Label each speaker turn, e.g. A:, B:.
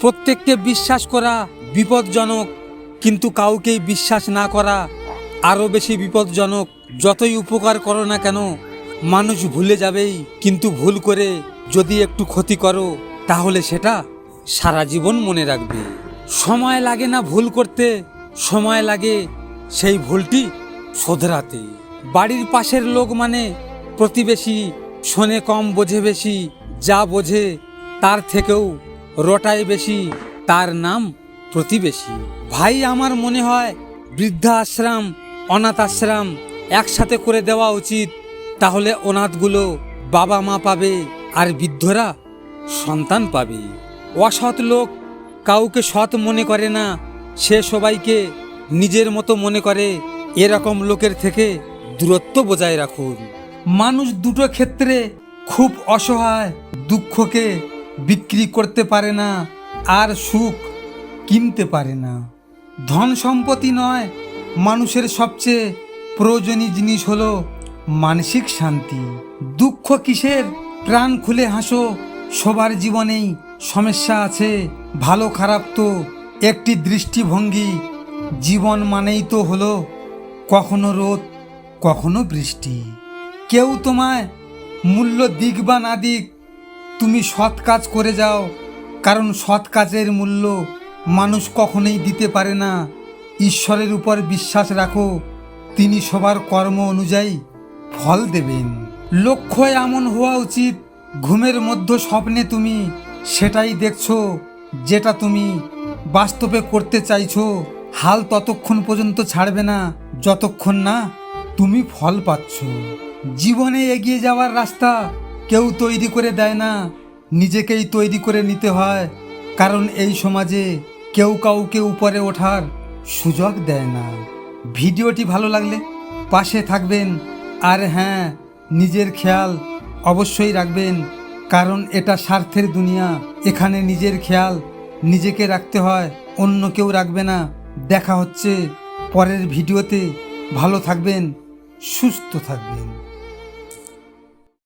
A: প্রত্যেককে বিশ্বাস করা বিপজ্জনক, কিন্তু কাউকেই বিশ্বাস না করা আরও বেশি বিপজ্জনক। যতই উপকার করো না কেন, মানুষ ভুলে যাবেই, কিন্তু ভুল করে যদি একটু ক্ষতি করো তাহলে সেটা সারা জীবন মনে রাখবে। সময় লাগে না ভুল করতে, সময় লাগে সেই ভুলটি শোধরাতে। বাড়ির পাশের লোক মানে প্রতিবেশী, শোনে কম বোঝে বেশি, যা বোঝে তার থেকেও রটায় বেশি, তার নাম প্রতিবেশী। ভাই, আমার মনে হয় বৃদ্ধা আশ্রম, অনাথ আশ্রম একসাথে করে দেওয়া উচিত। তাহলে অনাথগুলো বাবা মা পাবে আর বৃদ্ধরা সন্তান পাবে। অসৎ লোক কাউকে সৎ মনে করে না, সে সবাইকে নিজের মতো মনে করে। এরকম লোকের থেকে দূরত্ব বজায় রাখুন। মানুষ দুটো ক্ষেত্রে খুব অসহায়। দুঃখকে বিক্রি করতে পারে না, আর সুখ কিনতে পারে না। ধন সম্পত্তি নয়, মানুষের সবচেয়ে প্রয়োজনীয় জিনিস হলো মানসিক শান্তি। দুঃখ কিসের? প্রাণ খুলে হাসো, সবার জীবনেই সমস্যা আছে। ভালো খারাপ তো একটি দৃষ্টিভঙ্গি। জীবন মানেই তো হলো কখনো রোদ, কখনো বৃষ্টি। কেউ তোমায় মূল্য দিক বা না দিক, তুমি সৎ কাজ করে যাও, কারণ সৎ কাজের মূল্য মানুষ কখনোই দিতে পারে না। ঈশ্বরের উপর বিশ্বাস রাখো, তিনি সবার কর্ম অনুযায়ী ফল দেবেন। লক্ষ্য এমন হওয়া উচিত, ঘুমের মধ্যে স্বপ্নে তুমি সেটাই দেখছো যেটা তুমি বাস্তবে করতে চাইছো। হাল ততক্ষণ পর্যন্ত ছাড়বে না যতক্ষণ না তুমি ফল পাচ্ছ। জীবনে এগিয়ে যাওয়ার রাস্তা কেউ তৈরি করে দেয় না, নিজেকেই তৈরি করে নিতে হয়। কারণ এই সমাজে কেউ কাউকে উপরে ওঠার সুযোগ দেয় না। ভিডিওটি ভালো লাগলে পাশে থাকবেন, আর হ্যাঁ, নিজের খেয়াল অবশ্যই রাখবেন, কারণ এটা স্বার্থের দুনিয়া। এখানে নিজের খেয়াল নিজেকে রাখতে হয়, অন্য কেউ রাখবে না। দেখা হচ্ছে পরের ভিডিওতে। ভালো থাকবেন, সুস্থ থাকবেন।